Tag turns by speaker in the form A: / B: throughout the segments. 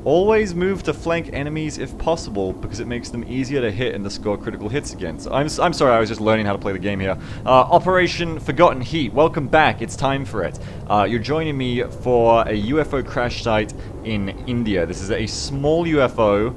A: Always move to flank enemies if possible, because it makes them easier to hit and to score critical hits against. I'm sorry, I was just learning how to play the game here. Operation Forgotten Heat, welcome back, it's time for it. You're joining me for a UFO crash site in India. This is a small UFO.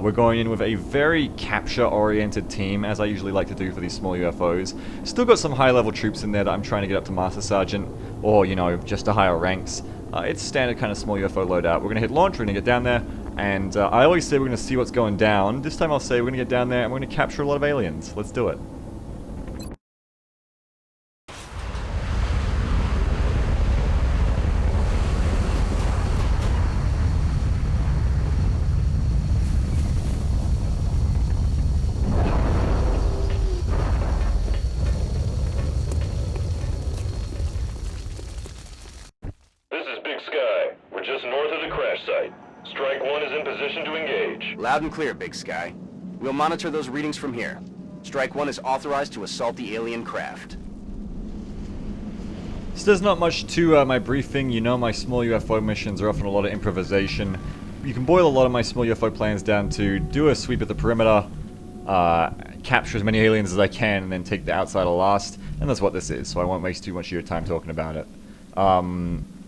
A: We're going in with a very capture-oriented team, as I usually like to do for these small UFOs. Still got some high-level troops in there that I'm trying to get up to Master Sergeant, or, you know, just to higher ranks. It's standard kind of small UFO loadout. We're going to hit launch, we're going to get down there, and I always say we're going to see what's going down. This time I'll say we're going to get down there and we're going to capture a lot of aliens. Let's do it.
B: Loud and clear, Big Sky. We'll monitor those readings from here. Strike 1 is authorized to assault the alien craft.
A: So there's not much to my briefing. You know my small UFO missions are often a lot of improvisation. You can boil a lot of my small UFO plans down to do a sweep at the perimeter, capture as many aliens as I can, and then take the outsider last. And that's what this is, so I won't waste too much of your time talking about it.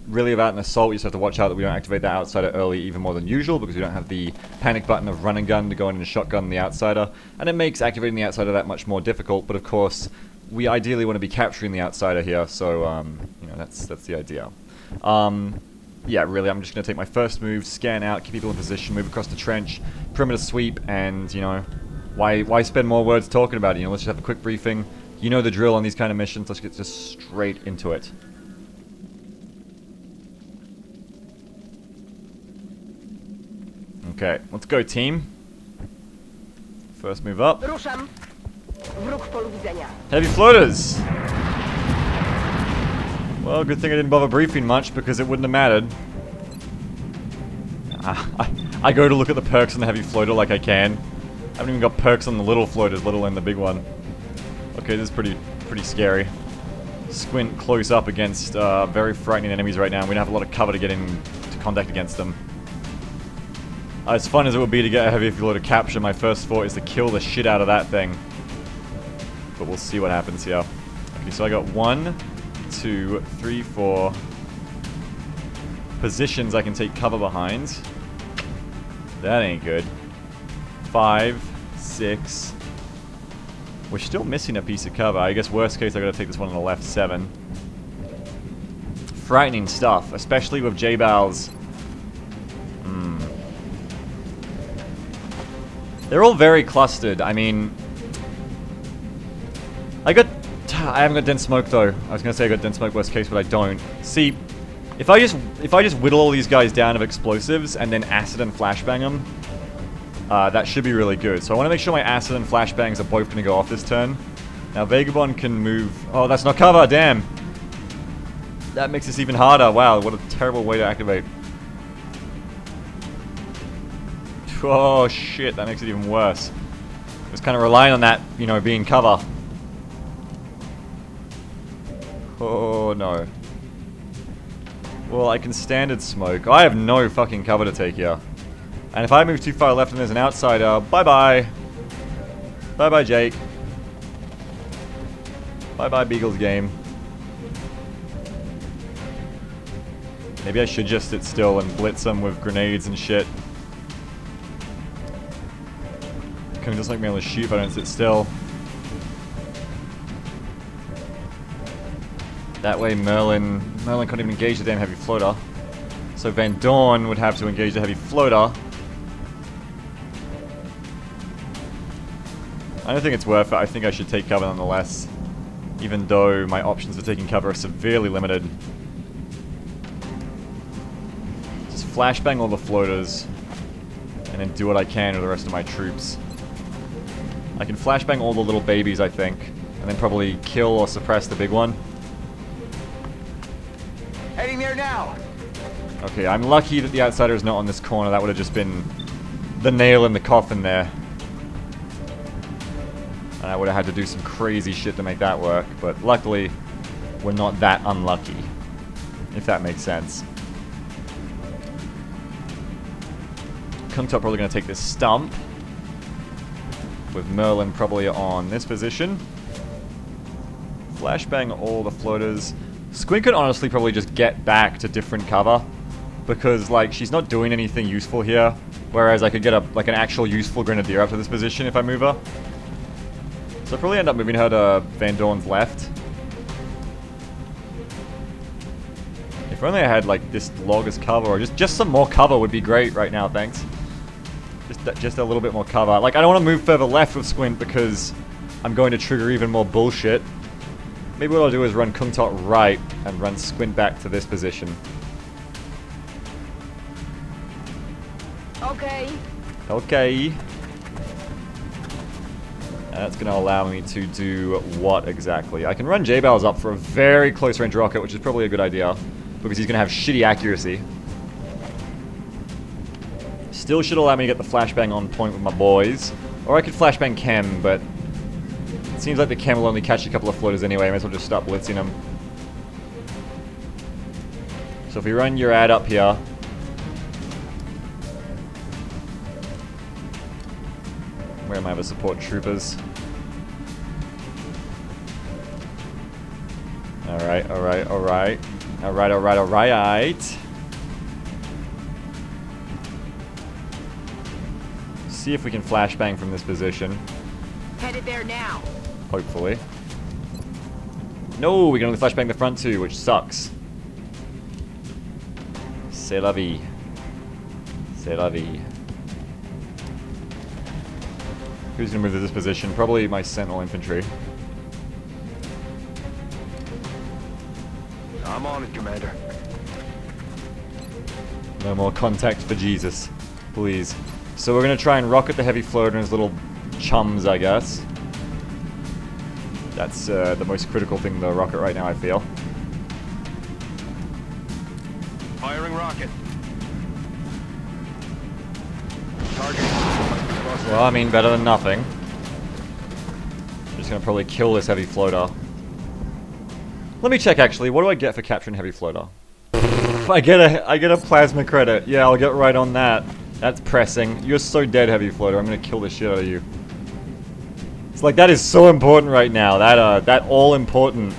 A: Really about an assault, we just have to watch out that we don't activate that outsider early even more than usual, because we don't have the panic button of run and gun to go in and shotgun the outsider, and it makes activating the outsider that much more difficult. But of course, we ideally want to be capturing the outsider here, so you know, that's the idea. Yeah, really, I'm just going to take my first move, scan out, keep people in position, move across the trench, perimeter sweep, and, you know, why spend more words talking about it? You know, let's just have a quick briefing. You know the drill on these kind of missions, let's get just straight into it. Okay, let's go, team. First move up. Heavy floaters! Well, good thing I didn't bother briefing much, because it wouldn't have mattered. I go to look at the perks on the heavy floater like I can. I haven't even got perks on the little floaters, let alone the big one. Okay, this is pretty scary. Squint close up against very frightening enemies right now. We don't have a lot of cover to get into contact against them. As fun as it would be to get a heavy floater capture, my first thought is to kill the shit out of that thing. But we'll see what happens here. Okay, so I got 1, 2, 3, 4 positions I can take cover behind. That ain't good. 5, 6. We're still missing a piece of cover. I guess worst case I gotta take this one on the left. 7. Frightening stuff, especially with J-Bals. They're all very clustered. I mean, I haven't got dense smoke though. I was gonna say I got dense smoke worst case, but I don't. See, if I just whittle all these guys down of explosives and then acid and flashbang them, that should be really good. So I want to make sure my acid and flashbangs are both gonna go off this turn. Now Vagabond can move. Oh, that's not cover. Damn. That makes this even harder. Wow, what a terrible way to activate. Oh shit, that makes it even worse. I was kind of relying on that, you know, being cover. Oh no. Well, I can standard smoke. I have no fucking cover to take here. And if I move too far left and there's an outsider, bye-bye. Bye-bye, Jake. Bye-bye, Beagle's game. Maybe I should just sit still and blitz them with grenades and shit. Can just make me able to shoot if I don't sit still. That way Merlin can't even engage the damn heavy floater. So Van Dorn would have to engage the heavy floater. I don't think it's worth it. I think I should take cover nonetheless. Even though my options for taking cover are severely limited. Just flashbang all the floaters. And then do what I can with the rest of my troops. I can flashbang all the little babies, I think, and then probably kill or suppress the big one.
B: Heading there now.
A: Okay, I'm lucky that the outsider is not on this corner. That would have just been the nail in the coffin there. And I would have had to do some crazy shit to make that work, but luckily, we're not that unlucky. If that makes sense. Kuntop probably going to take this stump. With Merlin probably on this position. Flashbang all the floaters. Squint could honestly probably just get back to different cover. Because, like, she's not doing anything useful here. Whereas I could get an actual useful Grenadier up to this position if I move her. So I'll probably end up moving her to Van Dorn's left. If only I had, like, this log as cover, or just some more cover would be great right now, thanks. Just a little bit more cover. Like, I don't want to move further left with Squint because I'm going to trigger even more bullshit. Maybe what I'll do is run Kungtot right and run Squint back to this position.
C: Okay.
A: Okay. And that's going to allow me to do what exactly? I can run J-Bowers up for a very close range rocket, which is probably a good idea. Because he's going to have shitty accuracy. Still should allow me to get the flashbang on point with my boys. Or I could flashbang Chem, but it seems like the Chem will only catch a couple of floaters anyway. I might as well just start blitzing them. So if we run your ad up here. Where are my other support troopers? Alright, alright, alright. Alright, alright, alright. See if we can flashbang from this position.
C: Headed there now.
A: Hopefully. No, we can only flashbang the front two, which sucks. C'est la vie. C'est la vie. Who's gonna move to this position? Probably my Sentinel infantry.
B: I'm on it, Commander.
A: No more contact for Jesus. Please. So we're gonna try and rocket the heavy floater and his little chums, I guess. That's the most critical thing to rocket right now, I feel.
B: Firing rocket. Target.
A: Well, I mean, better than nothing. Just gonna probably kill this heavy floater. Let me check, actually. What do I get for capturing heavy floater? I get a plasma credit. Yeah, I'll get right on that. That's pressing. You're so dead, heavy floater. I'm gonna kill the shit out of you. It's like, that is so important right now. That all-important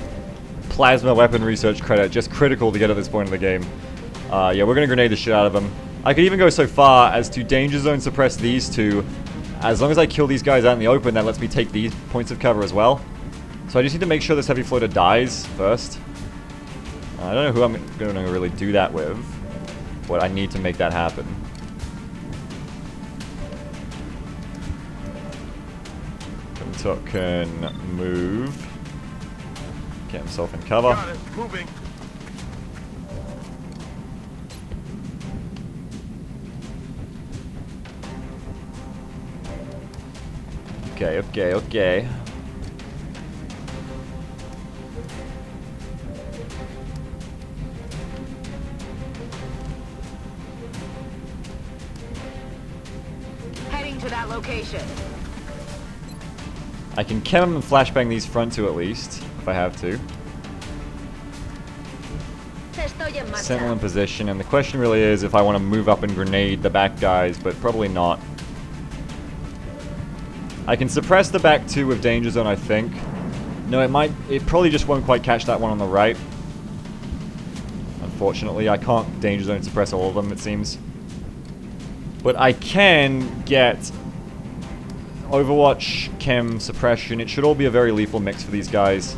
A: plasma weapon research credit. Just critical to get at this point in the game. Yeah, we're gonna grenade the shit out of them. I could even go so far as to danger zone suppress these two. As long as I kill these guys out in the open, that lets me take these points of cover as well. So I just need to make sure this heavy floater dies first. I don't know who I'm going to really do that with, but I need to make that happen. Kuntuk can move. Get himself in cover.
B: Got it. Moving.
A: Okay, okay, okay.
C: Heading to that location.
A: I can chem and flashbang these front two at least, if I have to. Sentinel in position, and the question really is if I want to move up and grenade the back guys, but probably not. I can suppress the back two with danger zone, I think. No, it probably just won't quite catch that one on the right. Unfortunately, I can't danger zone suppress all of them, it seems. But I can get Overwatch, Chem, Suppression. It should all be a very lethal mix for these guys.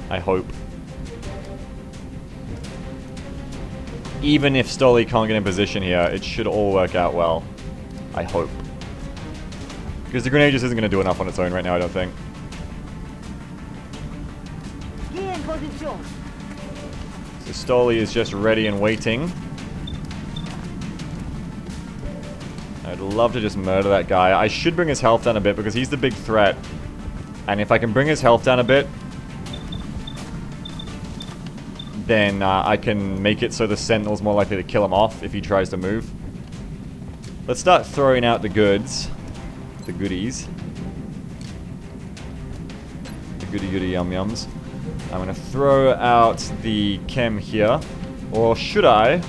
A: I hope. Even if Stoli can't get in position here, it should all work out well. I hope. Because the grenade just isn't going to do enough on its own right now, I don't think. So Stoli is just ready and waiting. I'd love to just murder that guy. I should bring his health down a bit because he's the big threat. And if I can bring his health down a bit, then I can make it so the Sentinel's more likely to kill him off if he tries to move. Let's start throwing out the goods. The goodies. The goody yum yums. I'm gonna throw out the chem here. Or should I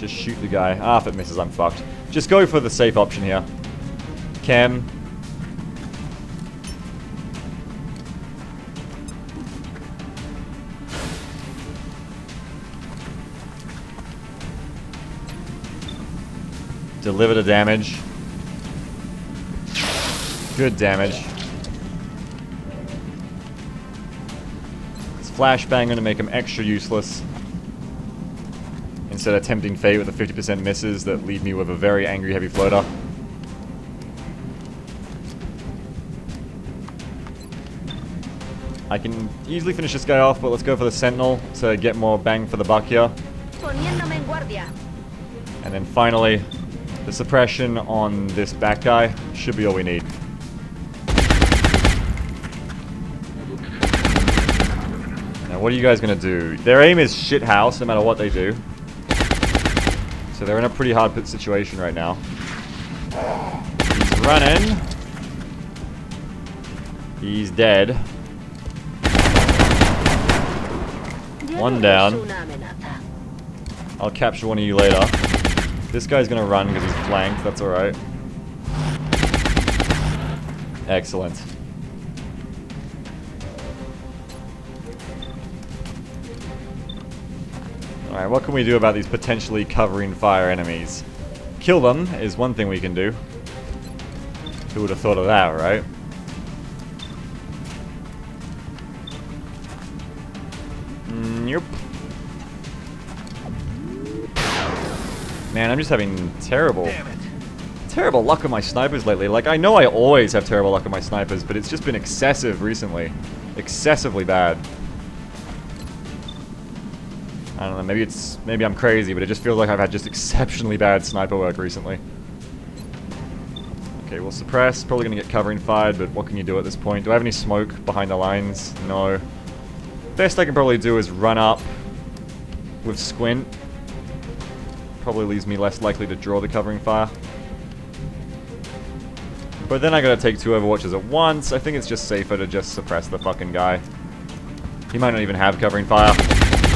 A: Just shoot the guy. Ah, if it misses, I'm fucked. Just go for the safe option here. Chem. Deliver the damage. Good damage. This flashbang going to make him extra useless. Instead of tempting fate with the 50% misses that leave me with a very angry heavy floater. I can easily finish this guy off, but let's go for the Sentinel to get more bang for the buck here.
C: Poniéndome en guardia.
A: And then finally, the suppression on this back guy should be all we need. Now what are you guys going to do? Their aim is shit house no matter what they do. So they're in a pretty hard pit situation right now. He's running. He's dead. One down. I'll capture one of you later. This guy's gonna run because he's flanked, that's alright. Excellent. Alright, what can we do about these potentially covering fire enemies? Kill them is one thing we can do. Who would have thought of that, right? Yep. Man, I'm just having terrible luck with my snipers lately. Like, I know I always have terrible luck with my snipers, but it's just been excessive recently. Excessively bad. I don't know, maybe I'm crazy, but it just feels like I've had just exceptionally bad sniper work recently. Okay, we'll suppress. Probably gonna get covering fired, but what can you do at this point? Do I have any smoke behind the lines? No. Best I can probably do is run up with squint. Probably leaves me less likely to draw the covering fire. But then I gotta take 2 overwatches at once. I think it's just safer to just suppress the fucking guy. He might not even have covering fire.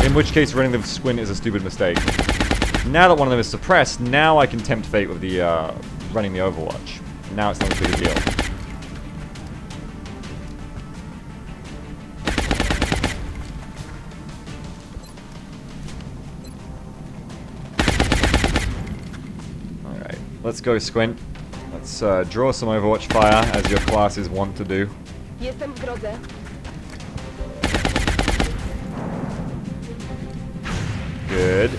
A: In which case running the squint is a stupid mistake. Now that one of them is suppressed, now I can tempt fate with the running the overwatch. Now it's not as big a deal. Let's go squint. Let's draw some overwatch fire, as your classes want to do.
C: Jestem w drodze.
A: Good.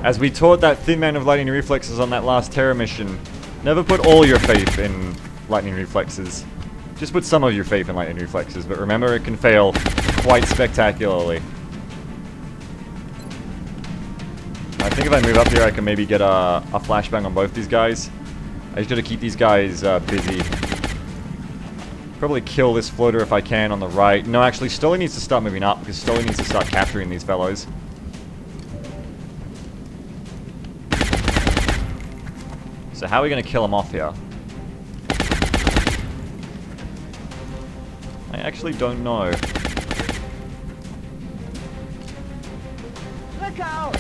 A: As we taught that thin man of lightning reflexes on that last Terror mission, never put all your faith in lightning reflexes. Just put some of your faith in lightning reflexes, but remember it can fail quite spectacularly. I think if I move up here, I can maybe get a flashbang on both these guys. I just gotta keep these guys busy. Probably kill this floater if I can on the right. No, actually, Stoli needs to start moving up, because Stoli needs to start capturing these fellows. So how are we gonna kill him off here? I actually don't know.
C: Look out!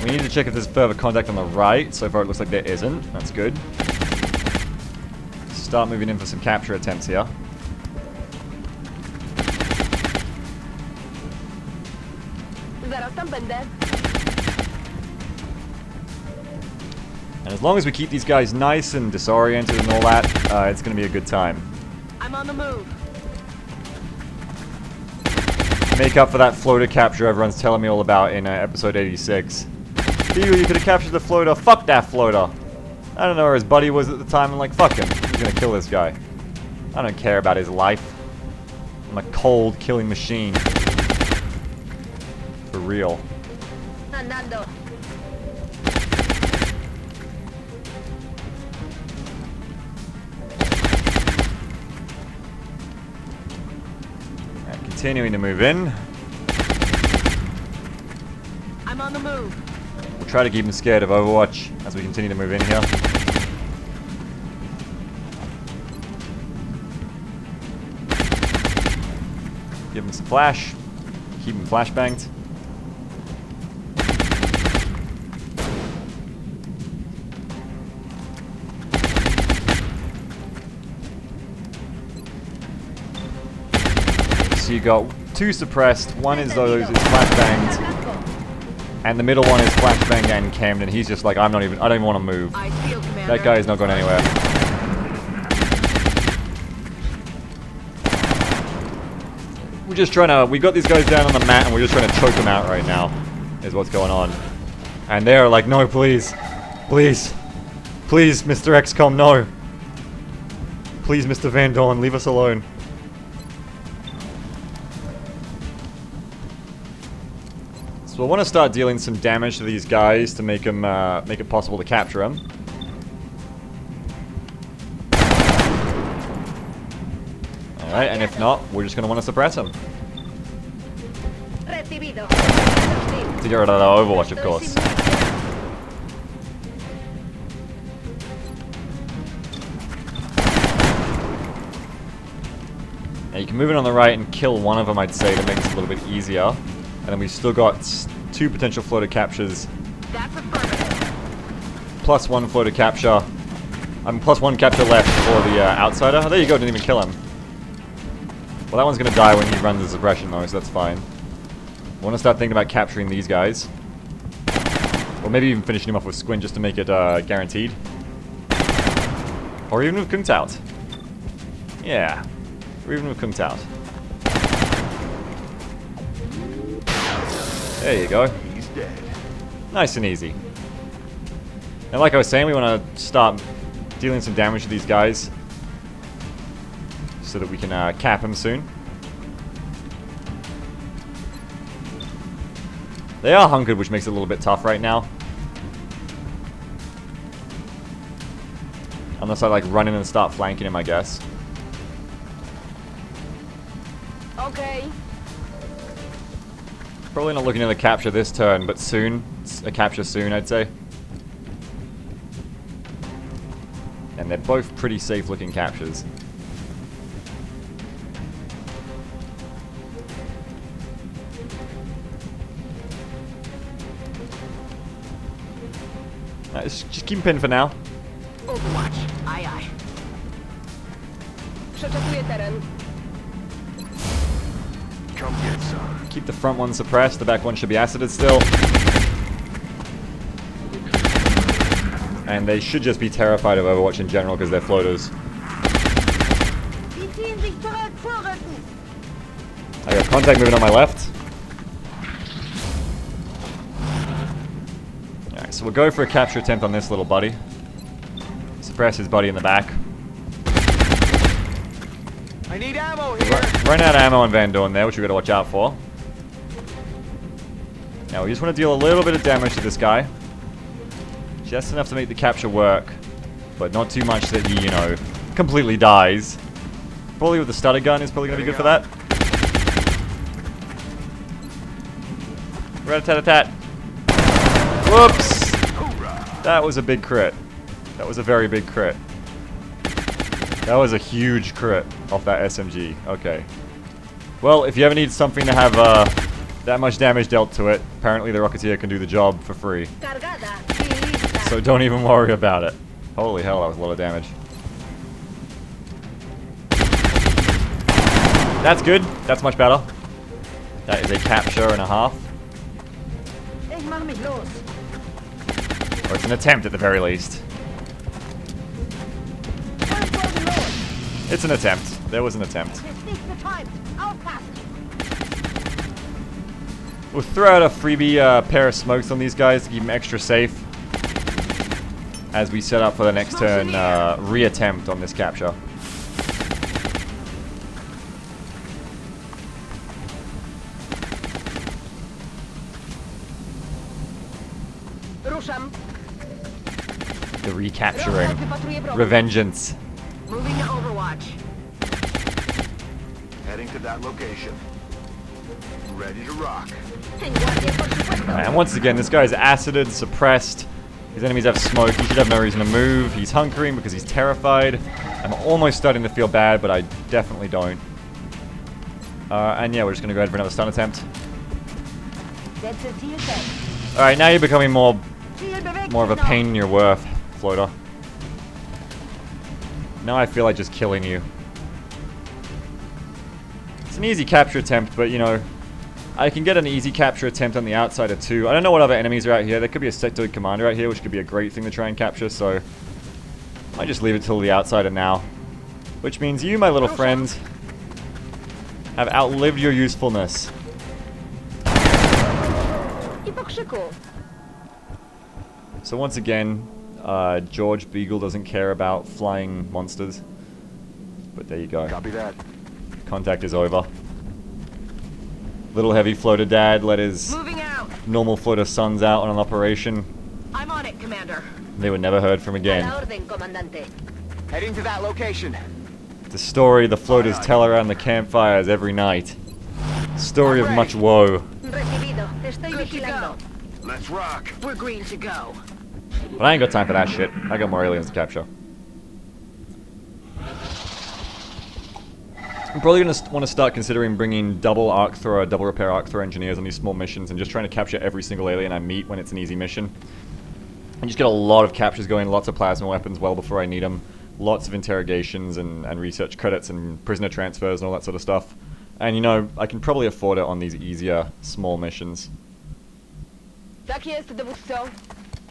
A: We need to check if there's further contact on the right. So far it looks like there isn't. That's good. Start moving in for some capture attempts here.
C: Zaraz tam będę.
A: And as long as we keep these guys nice and disoriented and all that, it's going to be a good time.
C: I'm on the move.
A: Make up for that floater capture everyone's telling me all about in episode 86. Beagle, you could have captured the floater. Fuck that floater. I don't know where his buddy was at the time. I'm like, fuck him. He's gonna kill this guy. I don't care about his life. I'm a cold killing machine. For real.
C: Andando.
A: Right, continuing to move in.
C: I'm on the move.
A: We'll try to keep him scared of Overwatch as we continue to move in here. Give him some flash. Keep him flashbanged. So you got 2 suppressed, one is those is flashbanged, and the middle one is flashbanged and cammed, and he's just like, I don't even want to move.
C: I feel, Commander.
A: That guy is not going anywhere. We're just trying to, we got these guys down on the mat and we're just trying to choke them out right now, is what's going on. And they're like, no, please, please, please, Mr. XCOM, no. Please, Mr. Van Dorn, leave us alone. So I want to start dealing some damage to these guys to make them, make it possible to capture them. Alright, and if not, we're just going to want to suppress them.
C: Recibido.
A: To get rid of the Overwatch, of course. Now you can move in on the right and kill one of them, I'd say, to make this a little bit easier. And then we've still got 2 potential floater captures.
C: That's affirmative.
A: Plus 1 floater capture. Plus 1 capture left for the outsider. Oh, there you go, didn't even kill him. Well, that one's going to die when he runs the suppression, though, so that's fine. I want to start thinking about capturing these guys. Or maybe even finishing him off with Squint just to make it guaranteed. Or even with Kunt out. Yeah. Or even with Kunt out. There you go.
D: He's dead.
A: Nice and easy. And like I was saying, we want to start dealing some damage to these guys. So that we can cap them soon. They are hunkered, which makes it a little bit tough right now. Unless I like run in and start flanking him, I guess.
C: Okay.
A: Probably not looking at a capture this turn, but soon. A capture soon, I'd say. And they're both pretty safe looking captures. Just keep him pinned for now.
C: Overwatch. Aye, aye. Przeczekuję teren.
D: Come get some.
A: Keep the front one suppressed. The back one should be acided still. And they should just be terrified of Overwatch in general because they're floaters. I got contact moving on my left. Alright, so we'll go for a capture attempt on this little buddy. Suppress his buddy in the back.
D: I need ammo here.
A: Run out of ammo on Van Dorn there, which we've got to watch out for. Now we just want to deal a little bit of damage to this guy. Just enough to make the capture work, but not too much that he, you know, completely dies. Probably with the stutter gun is probably going to be good for that. Rat-a-tat-a-tat. Whoops! That was a big crit. That was a very big crit. That was a huge crit off that SMG. Okay. Well, if you ever need something to have that much damage dealt to it, apparently the Rocketeer can do the job for free. So don't even worry about it. Holy hell, that was a lot of damage. That's good. That's much better. That is a capture and a half. Or it's an attempt at the very least. It's an attempt. There was an attempt. We'll throw out a freebie pair of smokes on these guys to keep them extra safe. As we set up for the next turn, re-attempt on this capture.
C: Ruszam.
A: The recapturing. Revengeance.
C: Moving to Overwatch.
D: Heading to that location. Ready to rock.
A: Alright, and once again, this guy's acided, suppressed. His enemies have smoke. He should have no reason to move. He's hunkering because he's terrified. I'm almost starting to feel bad, but I definitely don't. And yeah, we're just going to go ahead for another stun attempt. Alright, now you're becoming more of a pain in your worth, floater. Now I feel like just killing you. It's an easy capture attempt, but you know, I can get an easy capture attempt on the outsider too. I don't know what other enemies are out here. There could be a sectoid commander out here, which could be a great thing to try and capture, so I might just leave it till the outsider now. Which means you, my little friend, have outlived your usefulness. So once again, George Beagle doesn't care about flying monsters. But there you go.
D: Copy that.
A: Contact is over. Little heavy floater dad let his
C: Moving out.
A: normal floater sons out on an operation.
C: I'm on it, Commander.
A: They were never heard from
C: A
A: again.
C: la orden, Comandante.
D: Heading to that location.
A: The story the floaters tell around the campfires every night. Story of much woe.
C: Recibido. Te estoy
D: Good to
C: vigilando.
D: Let's rock.
C: We're green to go.
A: But I ain't got time for that shit. I got more aliens to capture. I'm probably going to want to start considering bringing double arc thrower, double repair arc thrower engineers on these small missions and just trying to capture every single alien I meet when it's an easy mission. And just get a lot of captures going, lots of plasma weapons well before I need them, lots of interrogations and research credits and prisoner transfers and all that sort of stuff. And you know, I can probably afford it on these easier, small missions.
C: Tak jest, dowódco.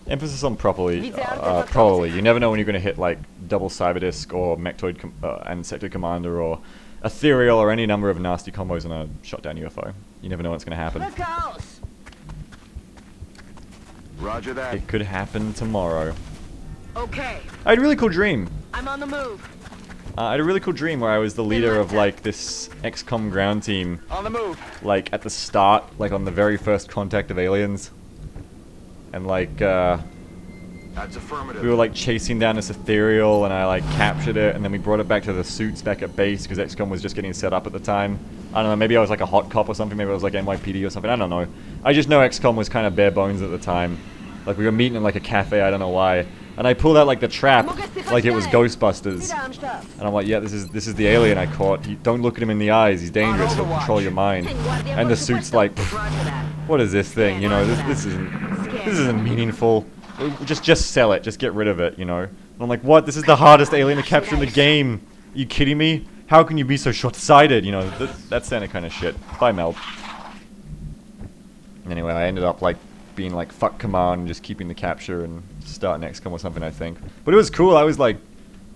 A: Emphasis on probably. Probably. You never know when you're going to hit like double Cyberdisc or Mechtoid and Sector Commander or Ethereal or any number of nasty combos on a shot down UFO. You never know what's going to happen.
C: The chaos.
D: Roger that.
A: It could happen tomorrow.
C: Okay.
A: I had a really cool dream.
C: I'm on the move.
A: I had a really cool dream where I was the leader of like this XCOM ground team.
D: On the move.
A: Like at the start, like on the very first contact of aliens. And like,
D: That's affirmative.
A: we were like chasing down this ethereal and I like captured it and then we brought it back to the suits back at base because XCOM was just getting set up at the time. I don't know, maybe I was like a hot cop or something, maybe I was like NYPD or something, I don't know. I just know XCOM was kind of bare bones at the time. Like we were meeting in like a cafe, I don't know why. And I pulled out like the trap, like it was Ghostbusters. And I'm like, yeah, this is the alien I caught. Don't look at him in the eyes, he's dangerous, he'll control your mind. And the suit's like, what is this thing, you know, this isn't meaningful. Just sell it. Just get rid of it, you know. And I'm like, what? This is the hardest alien to capture in the game. Are you kidding me? How can you be so short-sighted? You know, that sounded kind of shit. Bye, Mel. Anyway, I ended up like being like fuck command, and just keeping the capture and starting XCOM or something, I think. But it was cool. I was like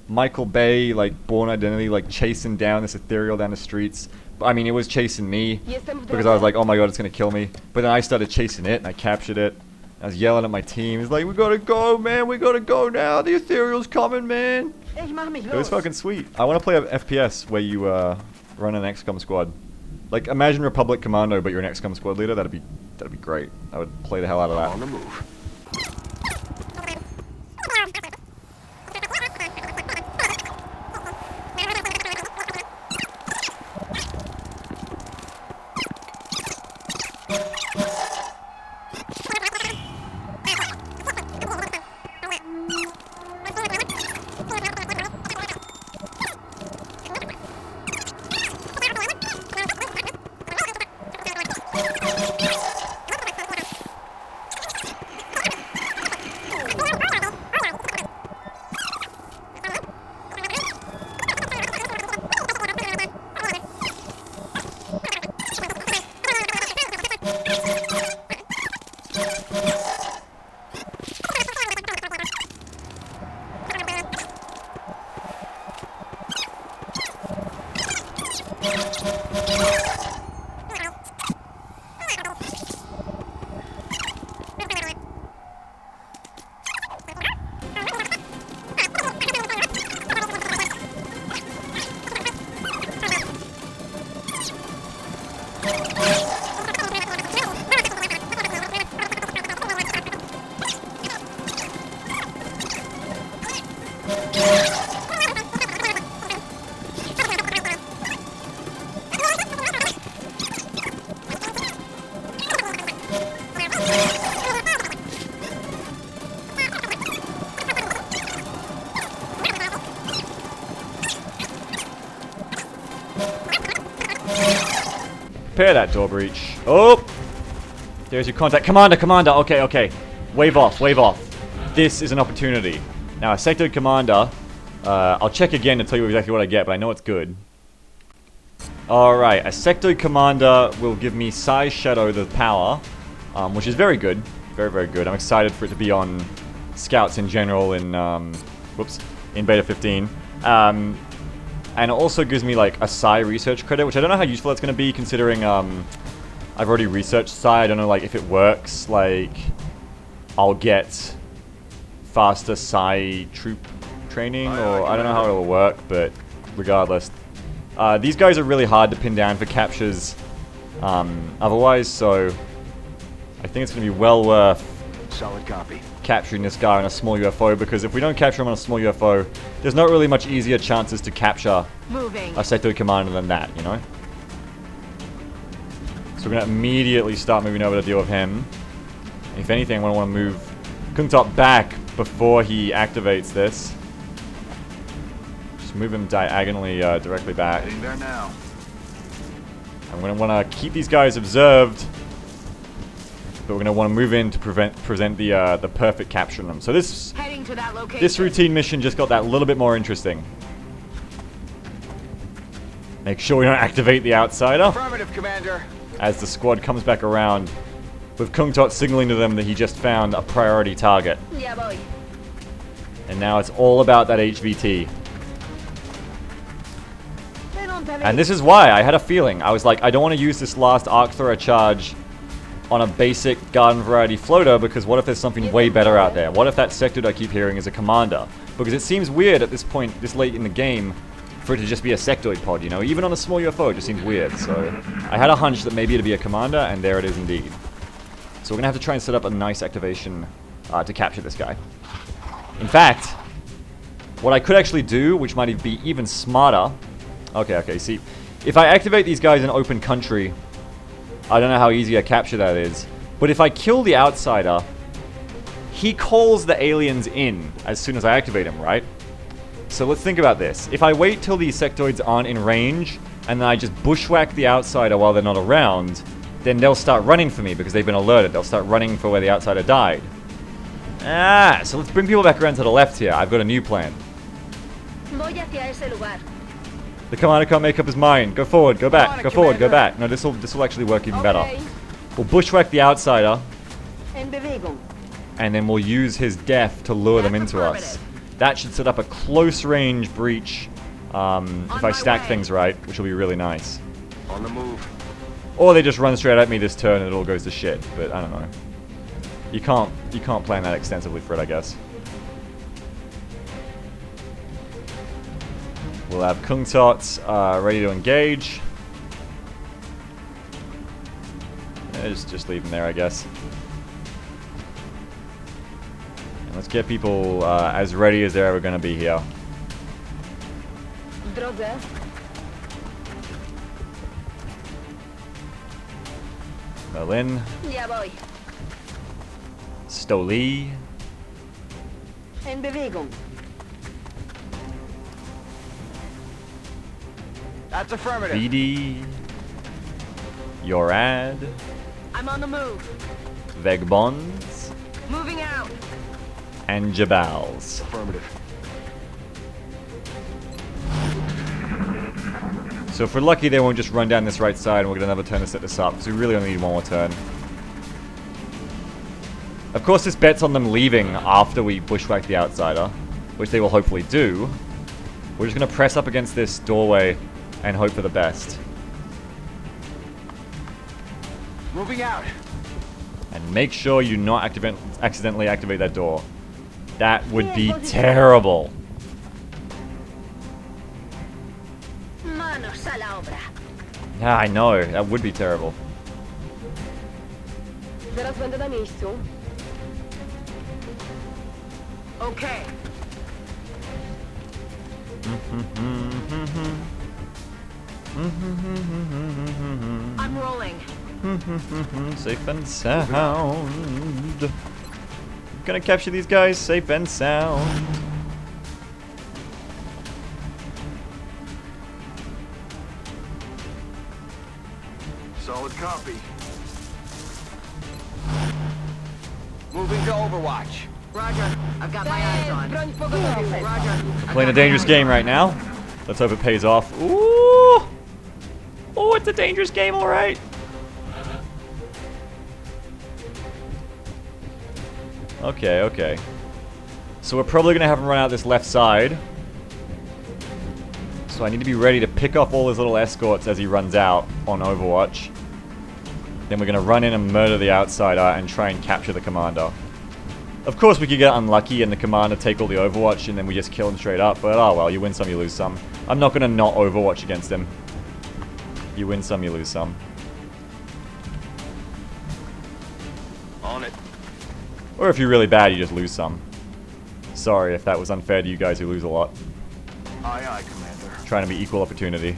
A: Michael Bay, like Born Identity, like chasing down this ethereal down the streets. I mean, it was chasing me because I was like, oh my god, it's gonna kill me. But then I started chasing it and I captured it. I was yelling at my team. It's like, we gotta go, man. We gotta go now. The ethereal's coming, man. It was fucking sweet. I want to play a FPS where you run an XCOM squad. Like, imagine Republic Commando, but you're an XCOM squad leader. That'd be great. I would play the hell out of that.
D: On the move.
A: Repair that door breach. Oh! There's your contact. Commander! Okay. Wave off. This is an opportunity. Now, a Sectoid Commander, I'll check again to tell you exactly what I get, but I know it's good. Alright, a Sectoid commander will give me Size Shadow the power, which is very good. Very, very good. I'm excited for it to be on Scouts in general in, in Beta 15. And it also gives me, like, a Psi research credit, which I don't know how useful that's going to be, considering, I've already researched Psi. I don't know, like, if it works, like, I'll get faster Psi troop training, or I don't know how it'll work, but regardless. These guys are really hard to pin down for captures otherwise, so I think it's going to be well worth
D: Solid copy.
A: capturing this guy on a small UFO, because if we don't capture him on a small UFO, there's not really much easier chances to capture
C: Moving.
A: a Sectoid commander than that, you know? So we're going to immediately start moving over to deal with him. If anything, I want to move Kuntop back before he activates this. Just move him diagonally directly back.
D: Heading there now.
A: I'm going to want to keep these guys observed, but we're going to want to move in to present the perfect capture on them. So
C: Heading to that location.
A: this routine mission just got that little bit more interesting. Make sure we don't activate the outsider.
B: Affirmative, Commander.
A: As the squad comes back around, with Kung Tot signaling to them that he just found a priority target.
C: Ya voy.
A: And now it's all about that HVT. And this is why I had a feeling. I was like, I don't want to use this last arc thrower charge on a basic garden variety floater, because what if there's something way better out there? What if that Sectoid I keep hearing is a commander? Because it seems weird at this point, this late in the game, for it to just be a Sectoid pod, you know? Even on a small UFO, it just seems weird. So I had a hunch that maybe it'd be a commander, and there it is indeed. So we're gonna have to try and set up a nice activation to capture this guy. In fact, what I could actually do, which might be even smarter... Okay, see, if I activate these guys in open country, I don't know how easy a capture that is, but if I kill the outsider, he calls the aliens in as soon as I activate him, right? So let's think about this. If I wait till these sectoids aren't in range, and then I just bushwhack the outsider while they're not around, then they'll start running for me because they've been alerted. They'll start running for where the outsider died. So let's bring people back around to the left here. I've got a new plan.
C: Voy hacia ese lugar.
A: The commander can't make up his mind. Go forward, go back, go forward, go back. No, this will actually work even better.
C: Okay.
A: We'll bushwhack the outsider,
C: En Beagle.
A: and then we'll use his death to lure them into us. That should set up a close range breach if I stack things right, which will be really nice.
D: On the move.
A: Or they just run straight at me this turn and it all goes to shit, but I don't know. You can't plan that extensively for it, I guess. We'll have Kung Tots ready to engage. Just leave them there, I guess. And let's get people as ready as they're ever going to be here.
C: Drodze.
A: Merlin,
C: Ya voy.
A: Stoli,
C: En Beagle.
B: That's affirmative.
A: BD, Yorad,
C: I'm on the move.
A: Vegbons,
C: Moving out.
A: and Jabals.
D: Affirmative.
A: So if we're lucky, they won't just run down this right side and we'll get another turn to set this up, because we really only need one more turn. Of course, this bet's on them leaving after we bushwhack the outsider, which they will hopefully do. We're just going to press up against this doorway and hope for the best.
B: Moving out.
A: And make sure you not accidentally activate that door. That would be terrible.
C: Manos a la obra.
A: Yeah, I know. That would be terrible.
C: Zaraz będę na miejscu. Okay. I'm rolling.
A: Safe and sound. Gonna capture these guys safe and sound.
D: Solid copy.
B: Moving to Overwatch.
C: Roger. I've got my eyes on. Roger.
A: Playing a dangerous game right now. Let's hope it pays off. Ooh! Oh, it's a dangerous game, alright. Okay, okay. So we're probably gonna have him run out this left side. So I need to be ready to pick off all his little escorts as he runs out on Overwatch. Then we're gonna run in and murder the outsider and try and capture the commander. Of course we could get unlucky and the commander take all the Overwatch and then we just kill him straight up, but oh well, you win some, you lose some. I'm not gonna not Overwatch against him. You win some, you lose some.
D: On it.
A: Or if you're really bad, you just lose some. Sorry if that was unfair to you guys who lose a lot.
D: Aye, aye, Commander.
A: Trying to be equal opportunity.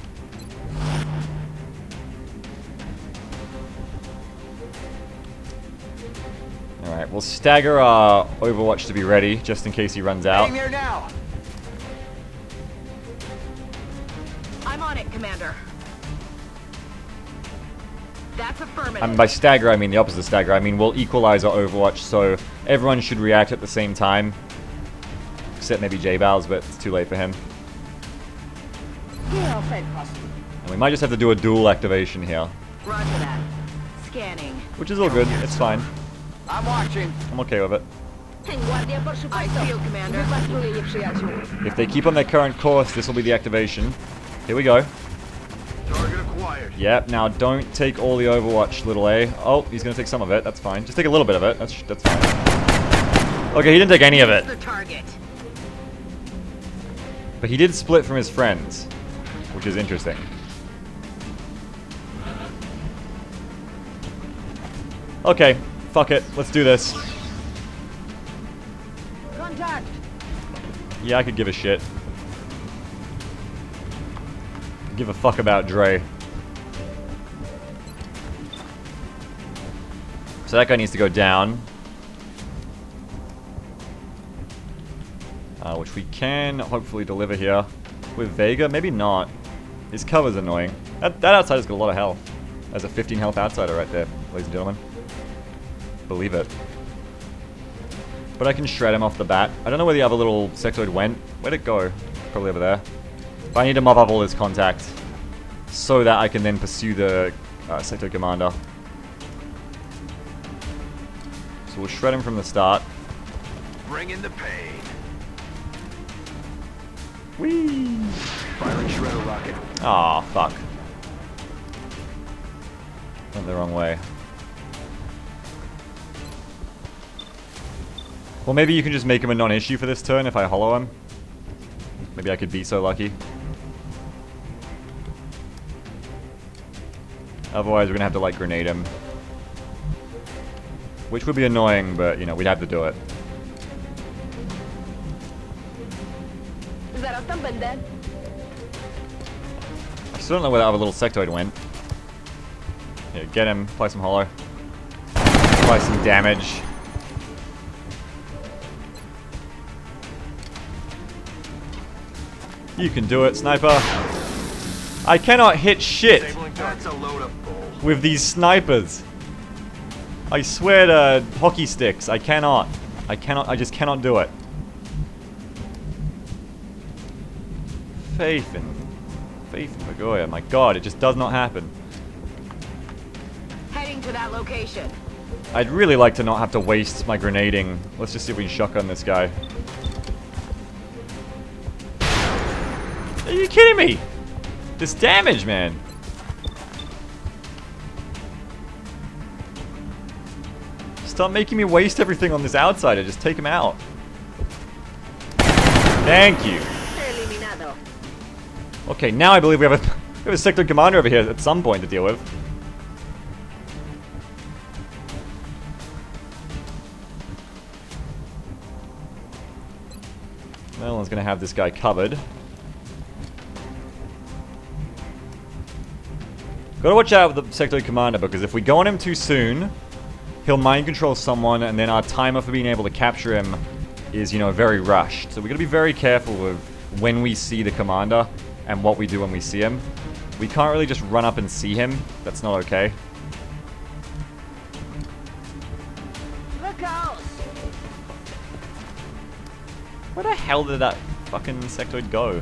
A: Alright, we'll stagger our Overwatch to be ready, just in case he runs out.
D: Getting there now.
C: I'm on it, Commander. That's affirmative.
A: And by stagger, I mean the opposite of stagger. I mean we'll equalize our Overwatch, so everyone should react at the same time. Except maybe J-Bow's, but it's too late for him. And we might just have to do a dual activation here.
C: Roger that. Scanning.
A: Which is all good, it's fine.
D: I'm watching.
A: I'm okay with it.
C: I feel, Commander.
A: If they keep on their current course, this will be the activation. Here we go.
D: Target acquired.
A: Yep, now don't take all the Overwatch, little A. Oh, he's gonna take some of it, that's fine. Just take a little bit of it, that's fine. Okay, he didn't take any of it.
C: The target.
A: But he did split from his friends, which is interesting. Okay, fuck it, let's do this.
C: Contact.
A: Yeah, I could give a shit. Give a fuck about Dre. So that guy needs to go down. Which we can hopefully deliver here with Vega. Maybe not. His cover's annoying. That outsider's got a lot of health. There's a 15 health outsider right there, ladies and gentlemen. Believe it. But I can shred him off the bat. I don't know where the other little sectoid went. Where'd it go? Probably over there. But I need to mop up all his contact so that I can then pursue the sectoid commander. So we'll shred him from the start.
D: Bring in the pain.
A: Whee!
D: Firing shredder rocket.
A: Aw, fuck. Went the wrong way. Well, maybe you can just make him a non-issue for this turn if I hollow him. Maybe I could be so lucky. Otherwise, we're gonna have to, like, grenade him. Which would be annoying, but, you know, we'd have to do it. I still don't know where that other little sectoid went. Here, get him, apply some hollow. Apply some damage. You can do it, sniper. I cannot hit shit
D: That's a load of bull.
A: with these snipers. I swear to hockey sticks, I cannot. I just cannot do it. Faith in Pagoya. My god, it just does not happen.
C: Heading to that location.
A: I'd really like to not have to waste my grenading. Let's just see if we can shotgun this guy. Are you kidding me? This damage, man. Stop making me waste everything on this outsider. Just take him out. Thank you. Okay, now I believe we have a sector commander over here at some point to deal with. Merlin's gonna have this guy covered. Gotta watch out with the sectoid commander, because if we go on him too soon, he'll mind control someone, and then our timer for being able to capture him is, you know, very rushed. So we gotta be very careful with when we see the commander and what we do when we see him. We can't really just run up and see him. That's not okay.
C: Look out!
A: Where the hell did that fucking sectoid go?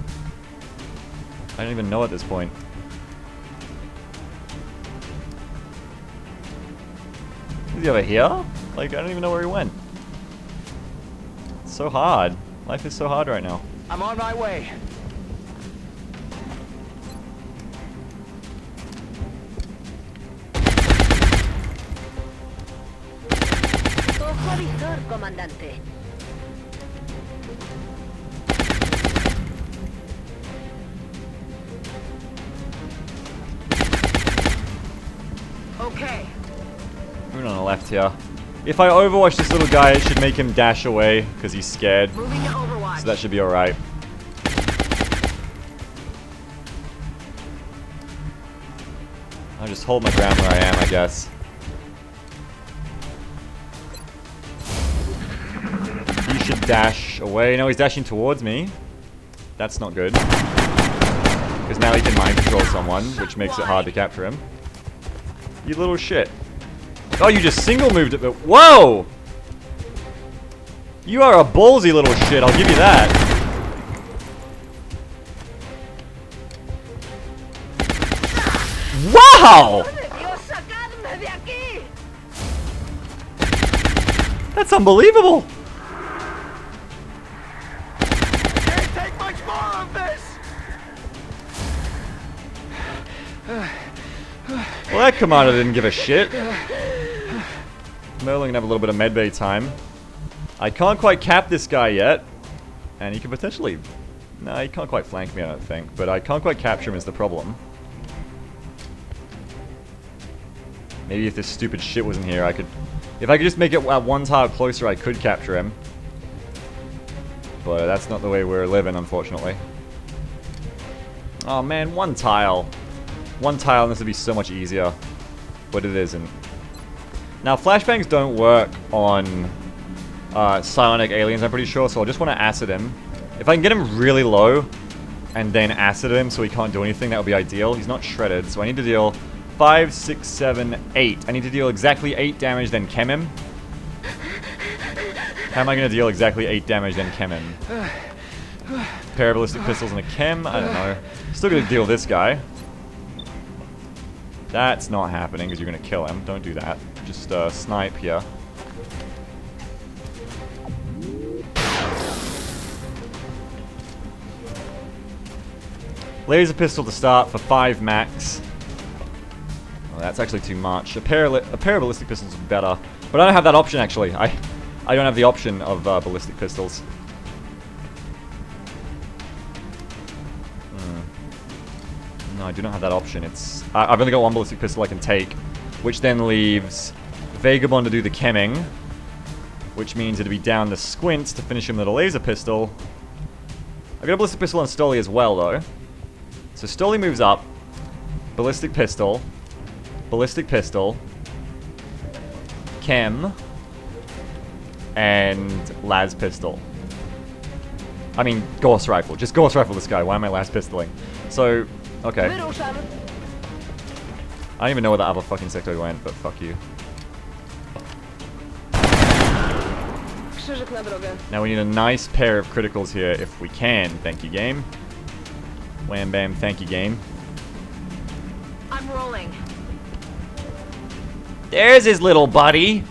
A: I don't even know at this point. Is he over here? Like, I don't even know where he went. It's so hard. Life is so hard right now.
B: I'm on my way.
C: Ojo visor, comandante. Okay.
A: Moving on the left here. If I overwatch this little guy, it should make him dash away because he's scared.
C: Moving to Overwatch.
A: So that should be alright. I'll just hold my ground where I am, I guess. He should dash away. No, he's dashing towards me. That's not good. Because now he can mind control someone, which makes it hard to capture him. You little shit. Oh, you just single moved it, but whoa! You are a ballsy little shit, I'll give you that. Wow! That's unbelievable!
B: Can't take much more of this!
A: Well, that commander didn't give a shit. Merlin can have a little bit of medbay time. I can't quite cap this guy yet. And he can potentially... No, he can't quite flank me, I don't think. But I can't quite capture him is the problem. Maybe if this stupid shit wasn't here, I could... If I could just make it one tile closer, I could capture him. But that's not the way we're living, unfortunately. Oh man, one tile. One tile and this would be so much easier. But it isn't. Now, flashbangs don't work on psionic aliens, I'm pretty sure, so I'll just want to acid him. If I can get him really low, and then acid him so he can't do anything, that would be ideal. He's not shredded, so I need to deal 5, 6, 7, 8. I need to deal exactly 8 damage, then chem him. How am I going to deal exactly 8 damage, then chem him? Pair of ballistic pistols and a chem? I don't know. Still going to deal this guy. That's not happening because you're going to kill him. Don't do that. Just snipe here. Laser pistol to start for 5 max. Oh, that's actually too much. A pair of ballistic pistols is better. But I don't have that option actually. I don't have the option of ballistic pistols. No, I do not have that option. It's I've only got one ballistic pistol I can take, which then leaves Vagabond to do the chemming, which means it'd be down to Squints to finish him with a laser pistol. I got a ballistic pistol on Stoli as well, though. So Stoli moves up, ballistic pistol, chem, and las pistol. I mean, gauss rifle. Just gauss rifle this guy. Why am I las pistoling? So. Okay. I don't even know where that other fucking sectoid went, but fuck you. Now we need a nice pair of criticals here if we can. Thank you, game. Wham bam, thank you, game.
C: I'm rolling.
A: There's his little buddy.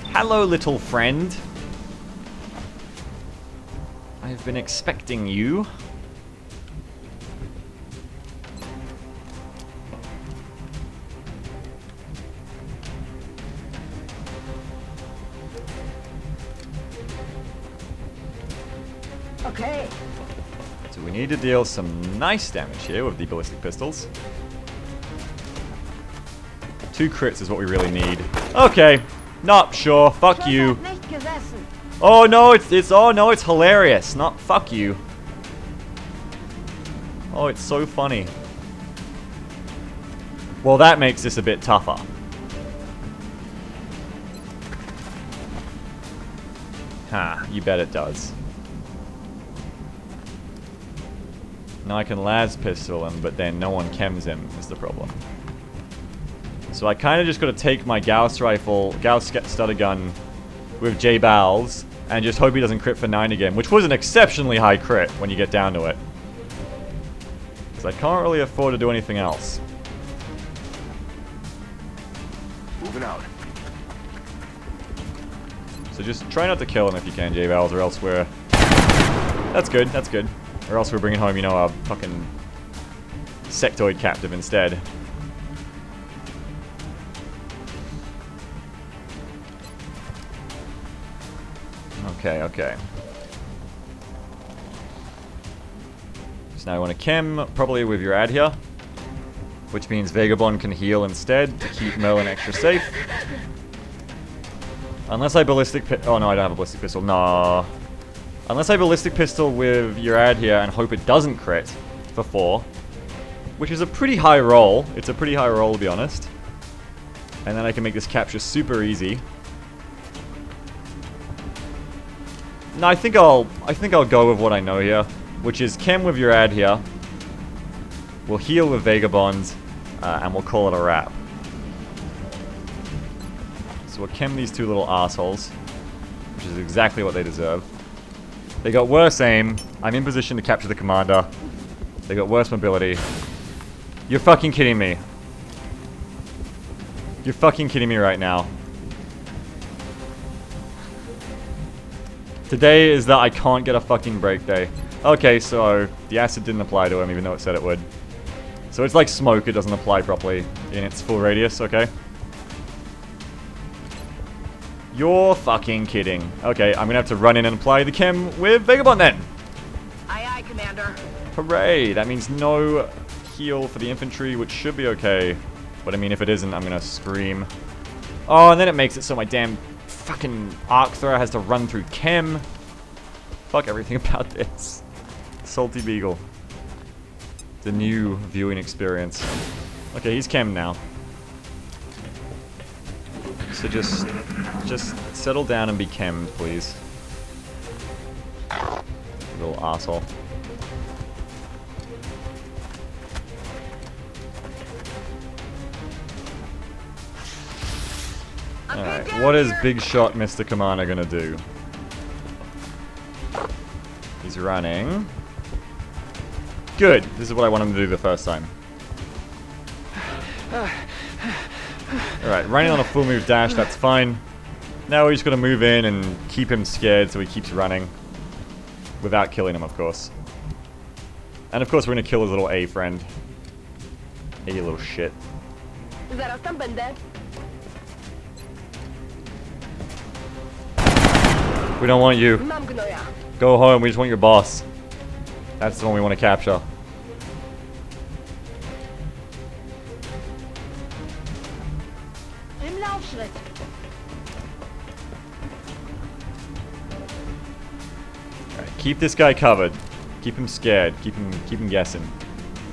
A: Hello, little friend. I've been expecting you.
C: Okay.
A: So we need to deal some nice damage here with the ballistic pistols. 2 crits is what we really need. Okay. Not sure. Fuck you. Oh no, it's hilarious. Not fuck you. Oh, it's so funny. Well, that makes this a bit tougher. Ha, you bet it does. Now I can las pistol him, but then no one chems him is the problem. So I kind of just got to take my Gauss rifle, Gauss stutter gun with J-Bals, and just hope he doesn't crit for 9 again, which was an exceptionally high crit when you get down to it. Because I can't really afford to do anything else.
D: Moving out.
A: So just try not to kill him if you can, J-Vals, or else we're... That's good, that's good. Or else we're bringing home, you know, our fucking sectoid captive instead. Okay, okay. So now I want to chem, probably with your ad here. Which means Vagabond can heal instead to keep Merlin extra safe. Unless I ballistic oh no, I don't have a ballistic pistol. Nah. Unless I ballistic pistol with your ad here and hope it doesn't crit for 4. Which is a pretty high roll. It's a pretty high roll, to be honest. And then I can make this capture super easy. No, I think I'll go with what I know here, which is chem with your ad here. We'll heal with Vagabond, and we'll call it a wrap. So we'll chem these two little assholes, which is exactly what they deserve. They got worse aim. I'm in position to capture the commander. They got worse mobility. You're fucking kidding me. You're fucking kidding me right now. Today is that I can't get a fucking break day. Okay, so the acid didn't apply to him even though it said it would. So it's like smoke, it doesn't apply properly in its full radius, okay? You're fucking kidding. Okay, I'm gonna have to run in and apply the chem with Vagabond then.
C: Aye, aye, Commander.
A: Hooray, that means no heal for the infantry, which should be okay. But I mean, if it isn't, I'm gonna scream. Oh, and then it makes it so my damn fucking arc thrower has to run through chem. Fuck everything about this. Salty Beagle. The new viewing experience. Okay, he's chem now. So just settle down and be chemmed, please. Little asshole. Alright, what is Big Shot Mr. Commander gonna do? He's running. Good. This is what I wanted him to do the first time. Alright, running on a full move dash, that's fine. Now we're just gonna move in and keep him scared so he keeps running. Without killing him, of course. And of course we're gonna kill his little A friend. A little shit. We don't want you. Go home, we just want your boss. That's the one we want to capture. Alright, keep this guy covered. Keep him scared. Keep him guessing.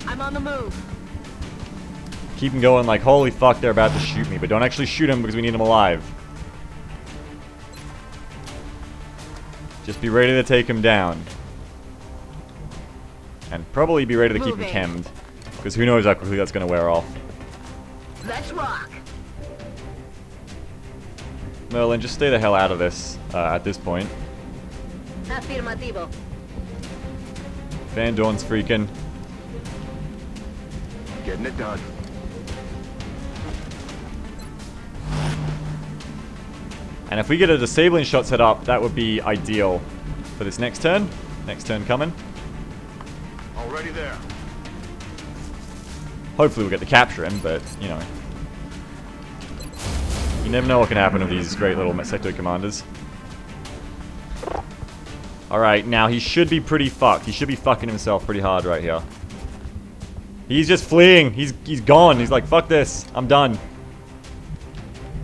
C: I'm on the move.
A: Keep him going like, holy fuck, they're about to shoot me. But don't actually shoot him because we need him alive. Just be ready to take him down. And probably be ready to keep him chemmed. Because who knows how quickly that's going to wear off.
C: Let's rock.
A: Merlin, just stay the hell out of this at this point.
C: Afirmativo.
A: Van Dorn's freaking.
D: Getting it done.
A: And if we get a disabling shot set up, that would be ideal for this next turn. Next turn coming.
D: Already there.
A: Hopefully we'll get to capture him, but, you know. You never know what can happen with these great little sectoid commanders. Alright, now he should be pretty fucked. He should be fucking himself pretty hard right here. He's just fleeing. He's gone. He's like, fuck this. I'm done.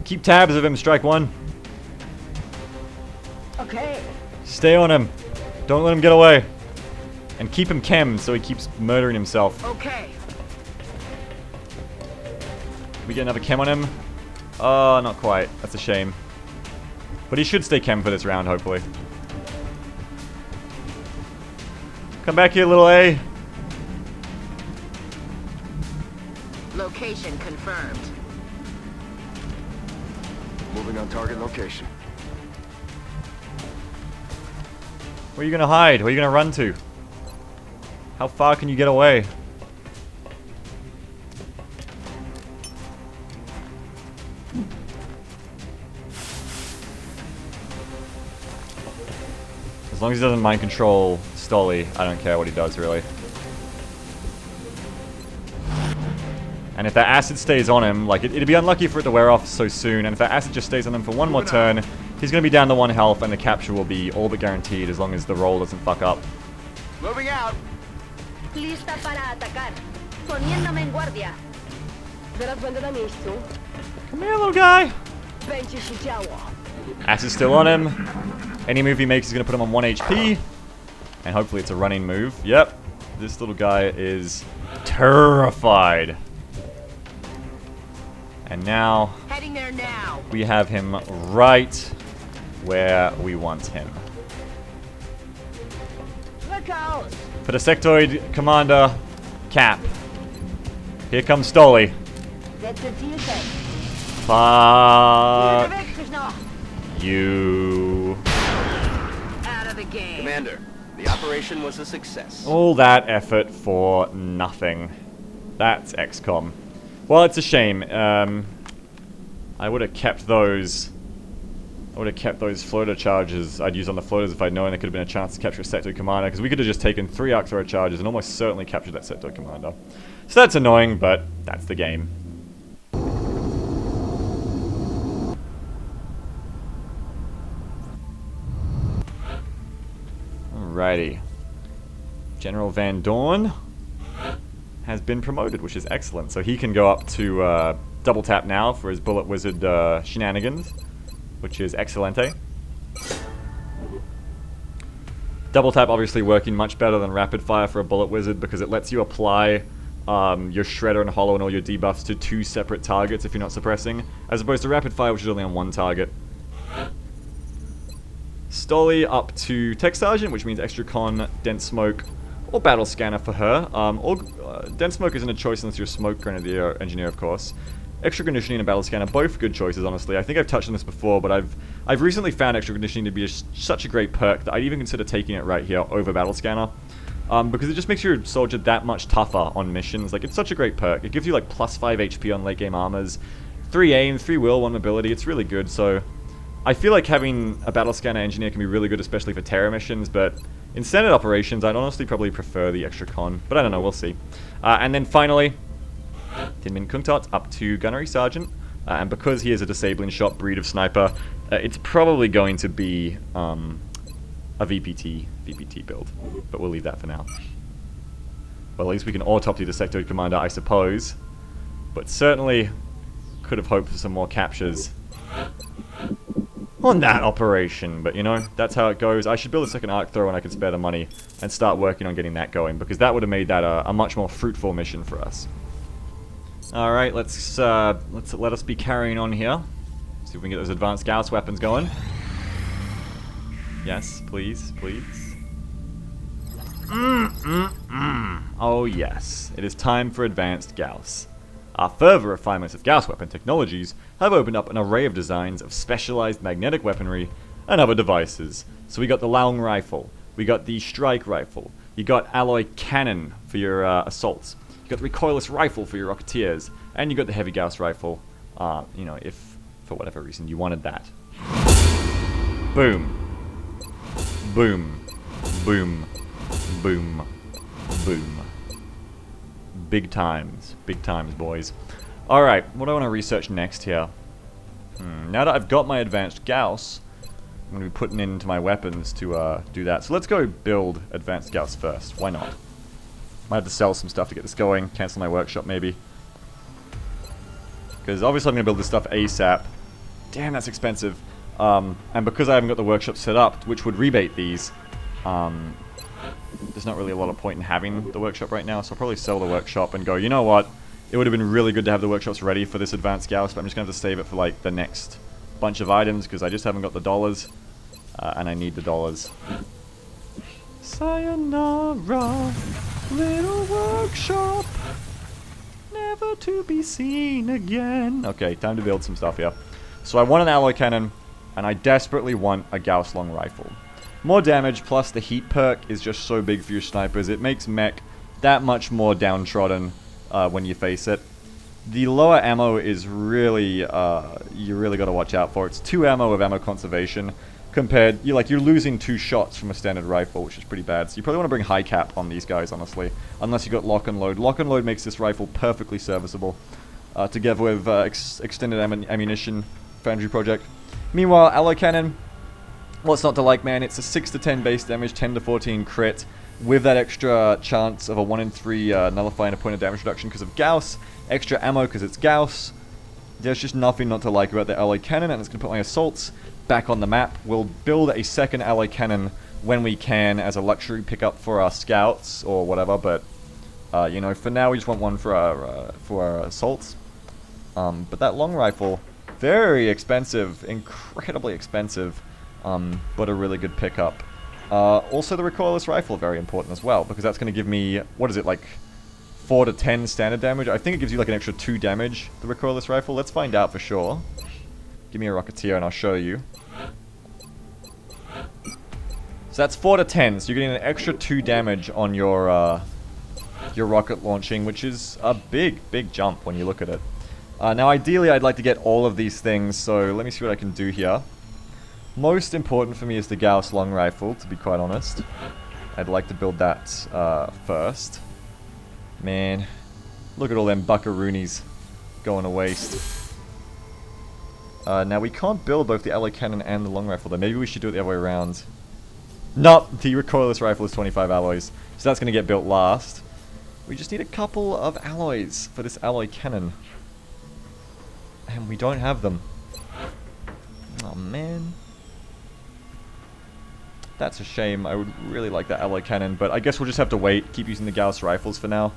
A: Keep tabs of him, strike one.
C: Okay.
A: Stay on him. Don't let him get away. And keep him chemmed so he keeps murdering himself.
C: Okay.
A: We get another chem on him? Oh, not quite. That's a shame. But he should stay chem for this round, hopefully. Come back here, little A.
C: Location confirmed.
D: Moving on target location.
A: Where are you gonna hide? Where are you gonna run to? How far can you get away? As long as he doesn't mind control Stolly, I don't care what he does, really. And if that acid stays on him, like, it'd be unlucky for it to wear off so soon, and if that acid just stays on him for one more turn, he's going to be down to 1 health, and the capture will be all but guaranteed as long as the roll doesn't fuck up.
D: Moving out.
C: Lista para atacar. Poniéndome en guardia. Zaraz będę na miejscu.
A: Come here, little guy!
C: Będzie się działo.
A: Acid's still on him. Any move he makes is going to put him on 1 HP. And hopefully it's a running move. Yep. This little guy is terrified. And now
C: Heading there now.
A: we have him right where we want him.
C: Look out.
A: For the Sectoid Commander, Cap. Here comes Stolly.
C: That's it to you, say.
A: Fuck
C: No.
A: you.
C: Out of the game.
B: Commander, the operation was a success.
A: All that effort for nothing. That's XCOM. Well, it's a shame. I would have kept those. I would have kept those floater charges I'd use on the floaters if I'd known there could have been a chance to capture a Sectoid Commander, because we could have just taken 3 arc thrower charges and almost certainly captured that Sectoid Commander. So that's annoying, but that's the game. Alrighty. General Van Dorn has been promoted, which is excellent. So he can go up to double tap now for his Bullet Wizard shenanigans, which is excelente. Double tap obviously working much better than rapid fire for a Bullet Wizard because it lets you apply your Shredder and Hollow and all your debuffs to 2 separate targets if you're not suppressing, as opposed to rapid fire, which is only on 1 target. Stolly up to Tech Sergeant, which means extra con, Dense Smoke, or Battle Scanner for her. Dense Smoke isn't a choice unless you're a Smoke Grenadier Engineer, of course. Extra Conditioning and Battle Scanner, both good choices, honestly. I think I've touched on this before, but I've recently found Extra Conditioning to be such a great perk that I'd even consider taking it right here over Battle Scanner. Because it just makes your soldier that much tougher on missions. Like, it's such a great perk. It gives you, like, plus 5 HP on late game armors, 3 aim, 3 will, 1 mobility. It's really good, so I feel like having a Battle Scanner Engineer can be really good, especially for terror missions, but in standard operations, I'd honestly probably prefer the extra con, but I don't know, we'll see. And then finally, Tinmin Kungtot up to Gunnery Sergeant, and because he is a disabling shot breed of sniper, it's probably going to be a VPT build, but we'll leave that for now. Well, at least we can autopsy the Sectoid Commander, I suppose, but certainly could have hoped for some more captures on that operation, but you know, that's how it goes. I should build a second arc thrower when I can spare the money and start working on getting that going, because that would have made that a much more fruitful mission for us. Alright, let us be carrying on here. See if we can get those advanced Gauss weapons going. Yes, please, please. Oh yes, it is time for advanced Gauss. Our further refinements of Gauss weapon technologies have opened up an array of designs of specialized magnetic weaponry and other devices. So we got the Long Rifle, we got the Strike Rifle, you got Alloy Cannon for your assaults, you got the Recoilless Rifle for your Rocketeers, and you got the Heavy Gauss Rifle, you know, if for whatever reason you wanted that. Boom. Boom. Boom. Boom. Boom. Big times, boys. Alright, what do I want to research next here? Now that I've got my advanced Gauss, I'm going to be putting into my weapons to do that. So let's go build advanced Gauss first. Why not? Might have to sell some stuff to get this going. Cancel my workshop, maybe. Because obviously I'm going to build this stuff ASAP. Damn, that's expensive. And because I haven't got the workshop set up, which would rebate these, there's not really a lot of point in having the workshop right now, so I'll probably sell the workshop and go, you know what, it would have been really good to have the workshops ready for this advanced Gauss, but I'm just going to have to save it for like the next bunch of items, because I just haven't got the dollars, and I need the dollars. Sayonara, little workshop, never to be seen again. Okay, time to build some stuff here. So I want an alloy cannon, and I desperately want a Gauss long rifle. More damage plus the heat perk is just so big for your snipers. It makes mech that much more downtrodden when you face it. The lower ammo is really, you really got to watch out for. It's 2 ammo of ammo conservation, compared, you're losing 2 shots from a standard rifle, which is pretty bad. So you probably want to bring high cap on these guys, honestly, unless you got lock and load. Lock and load makes this rifle perfectly serviceable, together with extended ammunition foundry project. Meanwhile, alloy cannon, what's not to like, man? It's a 6 to 10 base damage, 10 to 14 crit, with that extra chance of a 1 in 3 nullifying a point of damage reduction because of Gauss, extra ammo because it's Gauss. There's just nothing not to like about the alloy cannon, and it's going to put my assaults back on the map. We'll build a second alloy cannon when we can as a luxury pickup for our scouts or whatever, but you know, for now we just want one for our assaults. But that long rifle, very expensive, incredibly expensive, but a really good pickup. Also the recoilless rifle, very important as well, because that's going to give me, what is it, like 4 to 10 standard damage? I think it gives you like an extra 2 damage, the recoilless rifle. Let's find out for sure. Give me a Rocketeer and I'll show you. So that's 4 to 10, so you're getting an extra 2 damage on your rocket launching, which is a big, big jump when you look at it. Now ideally I'd like to get all of these things, so let me see what I can do here. Most important for me is the Gauss long rifle, to be quite honest. I'd like to build that first. Man, look at all them buckaroonies going to waste. Now we can't build both the alloy cannon and the long rifle though. Maybe we should do it the other way around. Nope, the recoilless rifle is 25 alloys, so that's going to get built last. We just need a couple of alloys for this alloy cannon. And we don't have them. Oh man. That's a shame. I would really like that alloy cannon, but I guess we'll just have to wait, keep using the Gauss rifles for now.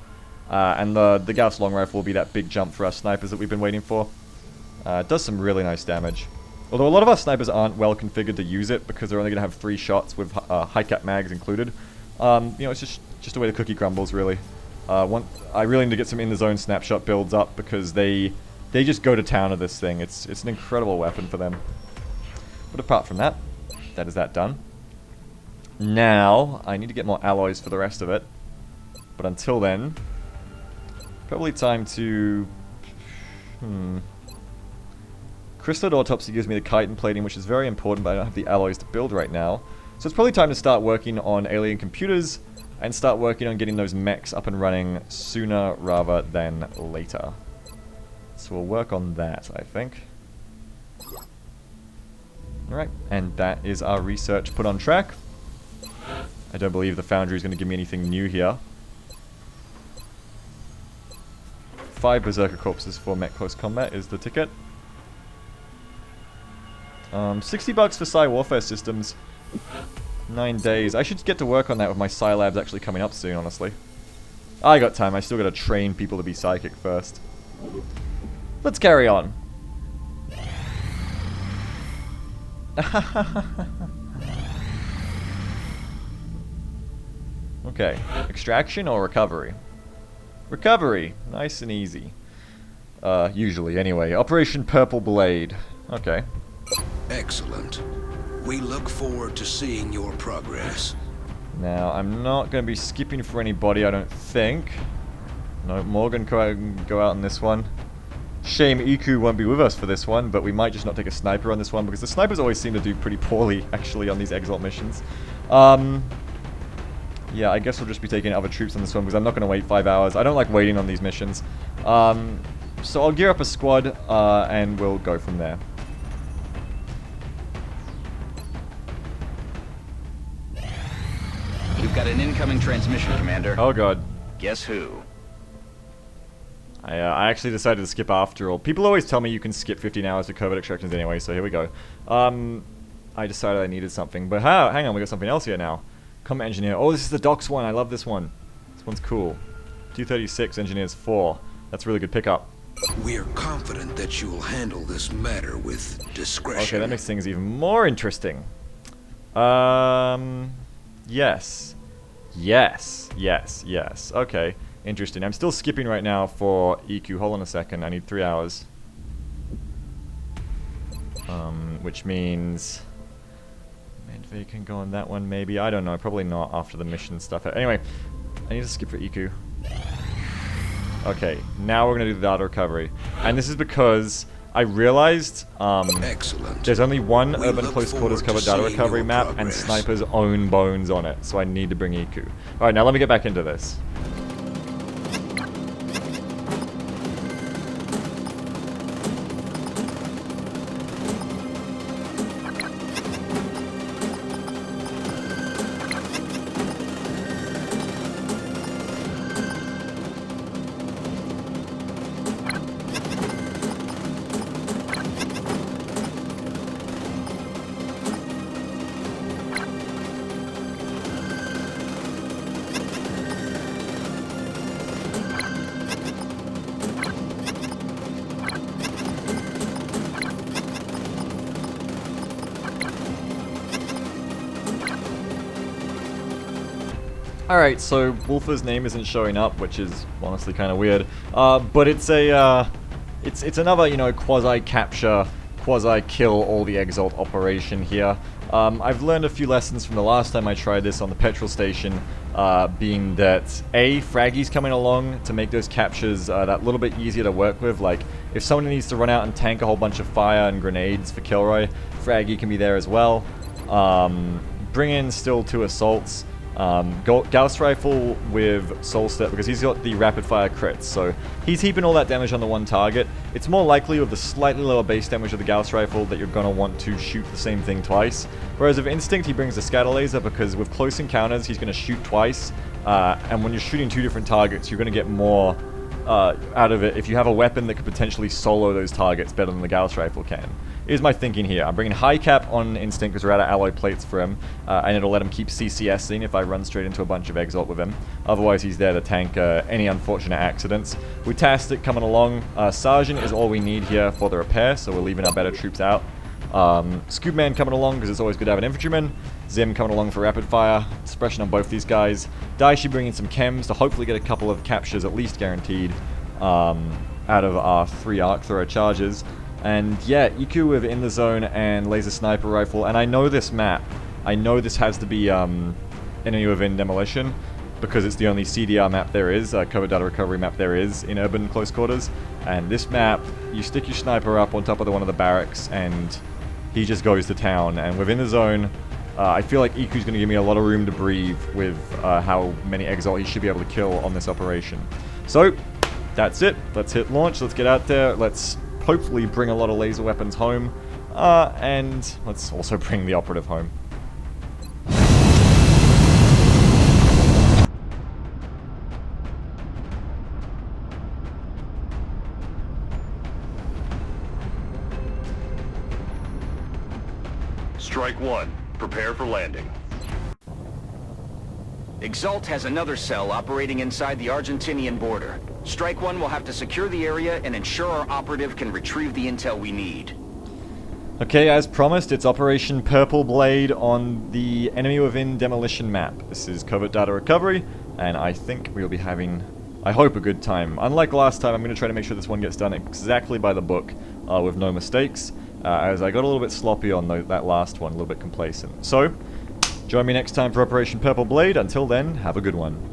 A: And the Gauss long rifle will be that big jump for our snipers that we've been waiting for. It does some really nice damage. Although a lot of our snipers aren't well configured to use it because they're only going to have 3 shots with high cap mags included. You know, it's just the way the cookie crumbles, really. I really need to get some in the zone snapshot builds up because they just go to town with this thing. It's an incredible weapon for them. But apart from that, that is that done. Now, I need to get more alloys for the rest of it. But until then, probably time to... Crystalloid autopsy gives me the chitin plating, which is very important, but I don't have the alloys to build right now. So it's probably time to start working on alien computers and start working on getting those mechs up and running sooner rather than later. So we'll work on that, I think. Alright, and that is our research put on track. I don't believe the Foundry is going to give me anything new here. 5 Berserker Corpses for Mech Close Combat is the ticket. 60 bucks for Psi Warfare Systems. 9 days. I should get to work on that with my Psi Labs actually coming up soon, honestly. I got time. I still got to train people to be psychic first. Let's carry on. Okay, extraction or recovery? Recovery, nice and easy. Usually, anyway. Operation Purple Blade. Okay.
E: Excellent. We look forward to seeing your progress.
A: Now, I'm not going to be skipping for anybody, I don't think. No, Morgan can go out on this one. Shame Iku won't be with us for this one, but we might just not take a sniper on this one, because the snipers always seem to do pretty poorly, actually, on these Exalt missions. Yeah, I guess we'll just be taking other troops on this one, because I'm not going to wait 5 hours. I don't like waiting on these missions. So I'll gear up a squad, and we'll go from there.
B: We've got an incoming transmission, Commander.
A: Oh god.
B: Guess who?
A: I actually decided to skip after all. People always tell me you can skip 15 hours of covert extractions anyway, so here we go. I decided I needed something, but hang on, we got something else here now. Combat Engineer. Oh, this is the Docks one. I love this one. This one's cool. 236, Engineers 4. That's a really good pickup.
E: We're confident that you will handle this matter with discretion.
A: Okay, that makes things even more interesting. Yes. Yes. Yes. Yes. Okay. Interesting. I'm still skipping right now for EQ. Hold on a second. I need 3 hours. Which means... They can go on that one, maybe. I don't know. Probably not after the mission stuff. Anyway, I need to skip for EQ. Okay, now we're going to do the data recovery. And this is because I realized
E: Excellent.
A: there's only one
E: We
A: urban
E: look
A: close quarters
E: forward to
A: covert data
E: seeing
A: recovery
E: your
A: map, and
E: progress.
A: Sniper's own bones on it, so I need to bring Iku. Alright, now let me get back into this. Alright, so Wolfer's name isn't showing up, which is honestly kind of weird. But it's a, it's another, you know, quasi-capture, quasi-kill all the Exalt operation here. I've learned a few lessons from the last time I tried this on the petrol station, being that A, Fraggy's coming along to make those captures that little bit easier to work with. Like, if someone needs to run out and tank a whole bunch of fire and grenades for Kilroy, Fraggy can be there as well. Bring in still 2 assaults. Gauss rifle with Soul Step, because he's got the rapid fire crits, so he's heaping all that damage on the one target. It's more likely with the slightly lower base damage of the Gauss rifle that you're going to want to shoot the same thing twice. Whereas with Instinct he brings the scatter laser, because with close encounters he's going to shoot twice, and when you're shooting 2 different targets you're going to get more out of it if you have a weapon that could potentially solo those targets better than the Gauss rifle can. Here's my thinking here. I'm bringing high cap on Instinct because we're out of alloy plates for him, and it'll let him keep CCSing if I run straight into a bunch of Exalt with him. Otherwise he's there to tank any unfortunate accidents. With Tastic coming along, Sergeant is all we need here for the repair, so we're leaving our better troops out. Scoopman coming along because it's always good to have an infantryman. Zim coming along for rapid fire, suppression on both these guys. Daishi bringing some chems to hopefully get a couple of captures at least guaranteed out of our 3 arc thrower charges. And yeah, Iku with In the Zone and Laser Sniper Rifle. And I know this map. I know this has to be Enemy Within Demolition, because it's the only CDR map there is, covert data recovery map there is in urban close quarters. And this map, you stick your sniper up on top of one of the barracks and he just goes to town. And within the zone, I feel like Iku's going to give me a lot of room to breathe with how many Exalt he should be able to kill on this operation. So, that's it. Let's hit launch. Let's get out there. Let's hopefully bring a lot of laser weapons home. And let's also bring the operative home.
D: Strike 1. Prepare for landing.
B: Exalt has another cell operating inside the Argentinian border. Strike 1 will have to secure the area and ensure our operative can retrieve the intel we need.
A: Okay, as promised, it's Operation Purple Blade on the Enemy Within Demolition map. This is covert data recovery, and I think we'll be having, I hope, a good time. Unlike last time, I'm going to try to make sure this one gets done exactly by the book, with no mistakes, as I got a little bit sloppy on that last one, a little bit complacent. So, join me next time for Operation Purple Blade. Until then, have a good one.